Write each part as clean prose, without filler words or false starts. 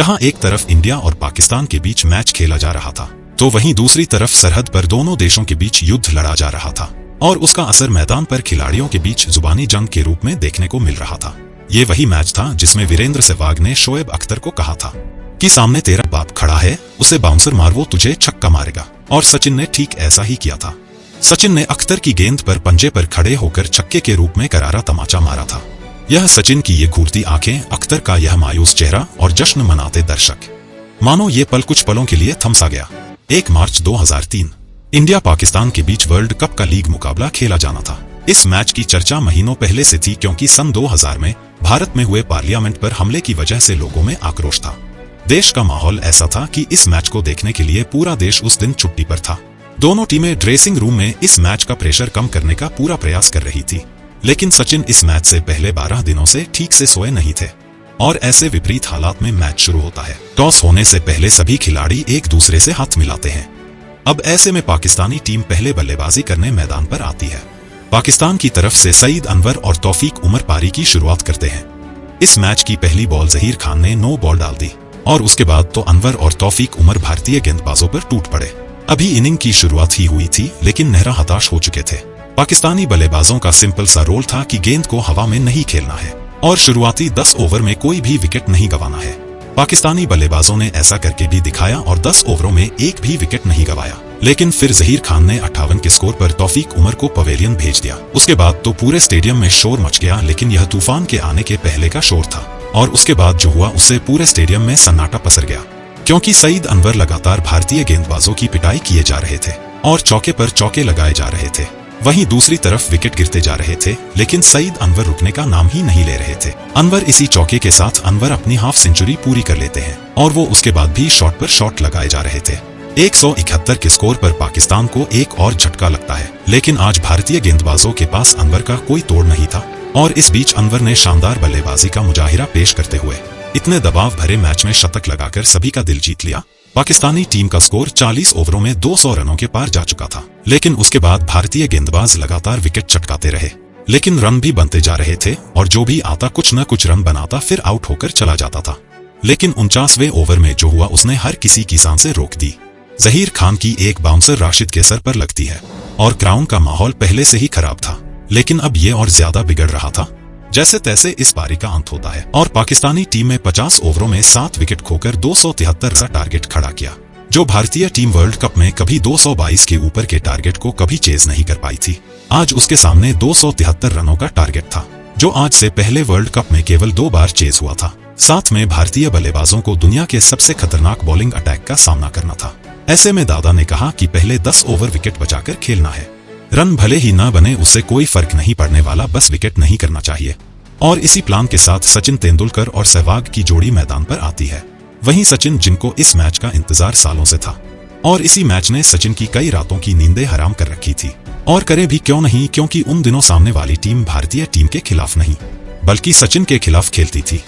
जहां एक तरफ इंडिया और पाकिस्तान के बीच मैच खेला जा रहा था, तो वहीं दूसरी तरफ सरहद पर दोनों देशों के बीच युद्ध लड़ा जा रहा था और उसका असर मैदान पर खिलाड़ियों के बीच जुबानी जंग के रूप में देखने को मिल रहा था। ये वही मैच था जिसमें वीरेंद्र सहवाग ने शोएब अख्तर को कहा था कि सामने तेरा बाप खड़ा है, उसे बाउंसर मार, वो तुझे छक्का मारेगा, और सचिन ने ठीक ऐसा ही किया था। सचिन ने अख्तर की गेंद पर पंजे पर खड़े होकर छक्के के रूप में करारा तमाचा मारा था। यह सचिन की ये घूरती आंखें, अख्तर का यह मायूस चेहरा और जश्न मनाते दर्शक, मानो ये पल कुछ पलों के लिए थम सा गया। 1 मार्च 2003 इंडिया पाकिस्तान के बीच वर्ल्ड कप का लीग मुकाबला खेला जाना था। इस मैच की चर्चा महीनों पहले से थी, क्योंकि सन 2000 में भारत में हुए पार्लियामेंट पर हमले की वजह से लोगों में आक्रोश था। देश का माहौल ऐसा था कि इस मैच को देखने के लिए पूरा देश उस दिन छुट्टी पर था। दोनों टीमें ड्रेसिंग रूम में इस मैच का प्रेशर कम करने का पूरा प्रयास कर रही थी, लेकिन सचिन इस मैच से पहले 12 दिनों से ठीक से सोए नहीं थे। और ऐसे विपरीत हालात में मैच शुरू होता है। टॉस होने से पहले सभी खिलाड़ी एक दूसरे से हाथ मिलाते हैं। अब ऐसे में पाकिस्तानी टीम पहले बल्लेबाजी करने मैदान पर आती है। पाकिस्तान की तरफ से सईद अनवर और तौफीक उमर पारी की शुरुआत करते हैं। इस मैच की पहली बॉल जहीर खान ने नो बॉल डाल दी और उसके बाद तो अनवर और तौफीक उमर भारतीय गेंदबाजों पर टूट पड़े। अभी इनिंग की शुरुआत ही हुई थी, लेकिन नेहरा हताश हो चुके थे। पाकिस्तानी बल्लेबाजों का सिंपल सा रोल था कि गेंद को हवा में नहीं खेलना है और शुरुआती 10 ओवर में कोई भी विकेट नहीं गंवाना है। पाकिस्तानी बल्लेबाजों ने ऐसा करके भी दिखाया और 10 ओवरों में एक भी विकेट नहीं गंवाया। लेकिन फिर जहीर खान ने 58 के स्कोर पर तौफीक उमर को पवेलियन भेज दिया। उसके बाद तो पूरे स्टेडियम में शोर मच गया, लेकिन यह तूफान के आने के पहले का शोर था और उसके बाद जो हुआ उससे पूरे स्टेडियम में सन्नाटा पसर गया, क्योंकि सईद अनवर लगातार भारतीय गेंदबाजों की पिटाई किए जा रहे थे और चौके पर चौके लगाए जा रहे थे। वहीं दूसरी तरफ विकेट गिरते जा रहे थे, लेकिन सईद अनवर रुकने का नाम ही नहीं ले रहे थे। अनवर इसी चौके के साथ अनवर अपनी हाफ सेंचुरी पूरी कर लेते हैं और वो उसके बाद भी शॉट पर शॉट लगाए जा रहे थे। 171 के स्कोर पर पाकिस्तान को एक और झटका लगता है, लेकिन आज भारतीय गेंदबाजों के पास अनवर का कोई तोड़ नहीं था और इस बीच अनवर ने शानदार बल्लेबाजी का मुजाहिरा पेश करते हुए इतने दबाव भरे मैच में शतक लगाकर सभी का दिल जीत लिया। पाकिस्तानी टीम का स्कोर 40 ओवरों में 200 रनों के पार जा चुका था, लेकिन उसके बाद भारतीय गेंदबाज लगातार विकेट चटकाते रहे, लेकिन रन भी बनते जा रहे थे और जो भी आता कुछ न कुछ रन बनाता फिर आउट होकर चला जाता था। लेकिन 49वें ओवर में जो हुआ उसने हर किसी की सांसें रोक दी। जहीर खान की एक बाउंसर राशिद के सर पर लगती है और क्राउन का माहौल पहले से ही खराब था, लेकिन अब ये और ज्यादा बिगड़ रहा था। जैसे तैसे इस पारी का अंत होता है और पाकिस्तानी टीम में 50 ओवरों में 7 विकेट खोकर 273 का टारगेट खड़ा किया, जो भारतीय टीम वर्ल्ड कप में कभी 222 के ऊपर के टारगेट को कभी चेज नहीं कर पाई थी। आज उसके सामने 273 रनों का टारगेट था, जो आज से पहले वर्ल्ड कप में केवल 2 बार चेज हुआ था। साथ में भारतीय बल्लेबाजों को दुनिया के सबसे खतरनाक बॉलिंग अटैक का सामना करना था। ऐसे में दादा ने कहा कि पहले 10 ओवर विकेट बचाकर खेलना है। रन भले ही न बने उससे कोई फर्क नहीं पड़ने वाला, बस विकेट नहीं करना चाहिए। और इसी प्लान के साथ सचिन तेंदुलकर और सहवाग की जोड़ी मैदान पर आती है। वहीं सचिन, जिनको इस मैच का इंतजार सालों से था, और इसी मैच ने सचिन की कई रातों की नींदें हराम कर रखी थी। और करे भी क्यों नहीं, क्योंकि उन दिनों सामने वाली टीम भारतीय टीम के खिलाफ नहीं बल्कि सचिन के खिलाफ खेलती थी।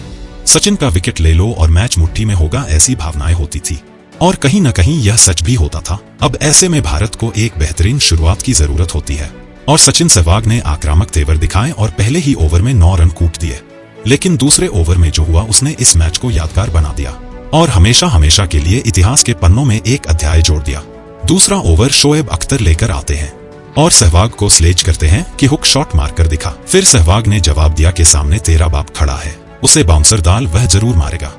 सचिन का विकेट ले लो और मैच मुट्ठी में होगा, ऐसी भावनाएं होती थी और कहीं न कहीं यह सच भी होता था। अब ऐसे में भारत को एक बेहतरीन शुरुआत की जरूरत होती है और सचिन सहवाग ने आक्रामक तेवर दिखाए और पहले ही ओवर में 9 रन कूट दिए। लेकिन दूसरे ओवर में जो हुआ उसने इस मैच को यादगार बना दिया और हमेशा हमेशा के लिए इतिहास के पन्नों में एक अध्याय जोड़ दिया। दूसरा ओवर शोएब अख्तर लेकर आते हैं और सहवाग को स्लेज करते हैं कि हुक शॉट मारकर दिखा। फिर सहवाग ने जवाब दिया कि सामने तेरा बाप खड़ा है, उसे बाउंसर डाल, वह जरूर मारेगा।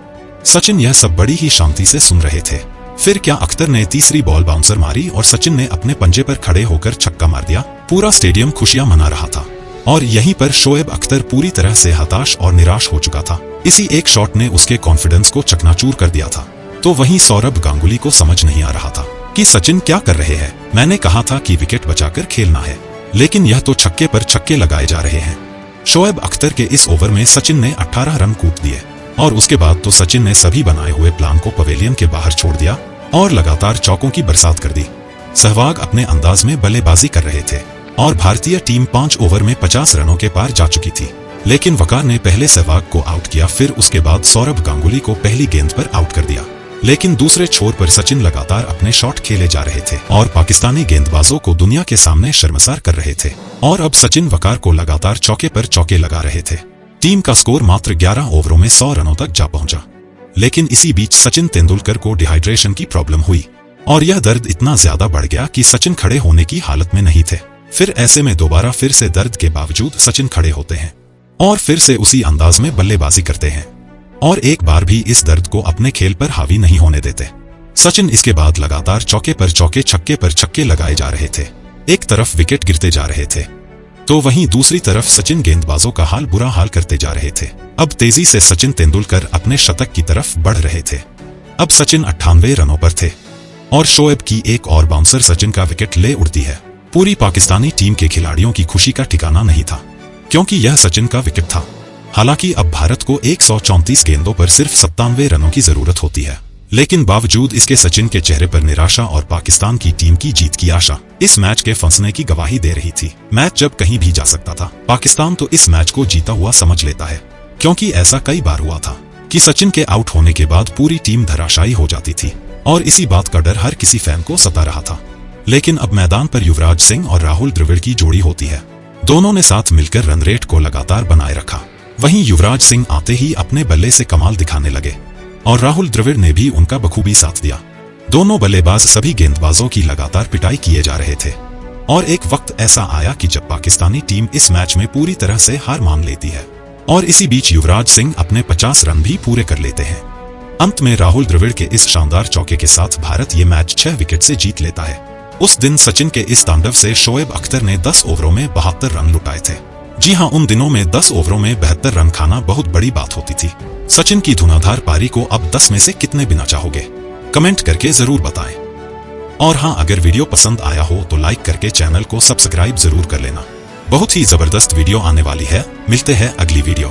सचिन यह सब बड़ी ही शांति से सुन रहे थे। फिर क्या अख्तर ने तीसरी बॉल बाउंसर मारी और सचिन ने अपने पंजे पर खड़े होकर छक्का मार दिया। पूरा स्टेडियम खुशियां मना रहा था और यहीं पर शोएब अख्तर पूरी तरह से हताश और निराश हो चुका था। इसी एक शॉट ने उसके कॉन्फिडेंस को चकनाचूर कर दिया था। तो वहीं सौरभ गांगुली को समझ नहीं आ रहा था कि सचिन क्या कर रहे हैं। मैंने कहा था कि विकेट बचाकर खेलना है, लेकिन यह तो छक्के पर छक्के लगाए जा रहे हैं। शोएब अख्तर के इस ओवर में सचिन ने 18 रन कूट दिए और उसके बाद तो सचिन ने सभी बनाए हुए प्लान को पवेलियन के बाहर छोड़ दिया और लगातार चौकों की बरसात कर दी। सहवाग अपने अंदाज में बल्लेबाजी कर रहे थे और भारतीय टीम 5 ओवर में 50 रनों के पार जा चुकी थी। लेकिन वकार ने पहले सहवाग को आउट किया, फिर उसके बाद सौरभ गांगुली को पहली गेंद पर आउट कर दिया। लेकिन दूसरे छोर पर सचिन लगातार अपने शॉट खेले जा रहे थे और पाकिस्तानी गेंदबाजों को दुनिया के सामने शर्मसार कर रहे थे। और अब सचिन वकार को लगातार चौके पर चौके लगा रहे थे। टीम का स्कोर मात्र 11 ओवरों में 100 रनों तक जा पहुंचा। लेकिन इसी बीच सचिन तेंदुलकर को डिहाइड्रेशन की प्रॉब्लम हुई और यह दर्द इतना ज्यादा बढ़ गया कि सचिन खड़े होने की हालत में नहीं थे। फिर ऐसे में दोबारा फिर से दर्द के बावजूद सचिन खड़े होते हैं और फिर से उसी अंदाज में बल्लेबाजी करते हैं और एक बार भी इस दर्द को अपने खेल पर हावी नहीं होने देते। सचिन इसके बाद लगातार चौके पर चौके, छक्के पर छक्के लगाए जा रहे थे। एक तरफ विकेट गिरते जा रहे थे तो वहीं दूसरी तरफ सचिन गेंदबाजों का हाल बुरा हाल करते जा रहे थे। अब तेजी से सचिन तेंदुलकर अपने शतक की तरफ बढ़ रहे थे। अब सचिन 98 रनों पर थे और शोएब की एक और बाउंसर सचिन का विकेट ले उड़ती है। पूरी पाकिस्तानी टीम के खिलाड़ियों की खुशी का ठिकाना नहीं था क्योंकि यह सचिन का विकेट था। हालांकि अब भारत को 134 गेंदों पर सिर्फ 97 रनों की जरूरत होती है, लेकिन बावजूद इसके सचिन के चेहरे पर निराशा और पाकिस्तान की टीम की जीत की आशा इस मैच के फंसने की गवाही दे रही थी। मैच जब कहीं भी जा सकता था, पाकिस्तान तो इस मैच को जीता हुआ समझ लेता है, क्योंकि ऐसा कई बार हुआ था कि सचिन के आउट होने के बाद पूरी टीम धराशायी हो जाती थी और इसी बात का डर हर किसी फैन को सता रहा था। लेकिन अब मैदान पर युवराज सिंह और राहुल द्रविड़ की जोड़ी होती है। दोनों ने साथ मिलकर रन रेट को लगातार बनाए रखा। वहीं युवराज सिंह आते ही अपने बल्ले से कमाल दिखाने लगे और राहुल द्रविड़ ने भी उनका बखूबी साथ दिया। दोनों बल्लेबाज सभी गेंदबाजों की लगातार पिटाई किए जा रहे थे और एक वक्त ऐसा आया कि जब पाकिस्तानी टीम इस मैच में पूरी तरह से हार मान लेती है और इसी बीच युवराज सिंह अपने 50 रन भी पूरे कर लेते हैं। अंत में राहुल द्रविड़ के इस शानदार चौके के साथ भारत ये मैच 6 विकेट से जीत लेता है। उस दिन सचिन के इस तांडव से शोएब अख्तर ने 10 ओवरों में 72 रन लुटाए थे। जी हां, उन दिनों में 10 ओवरों में 72 रन खाना बहुत बड़ी बात होती थी। सचिन की धुआंधार पारी को अब 10 में से कितने बिना चाहोगे? कमेंट करके जरूर बताएं। और हां, अगर वीडियो पसंद आया हो तो लाइक करके चैनल को सब्सक्राइब जरूर कर लेना। बहुत ही जबरदस्त वीडियो आने वाली है। मिलते हैं अगली वीडियो।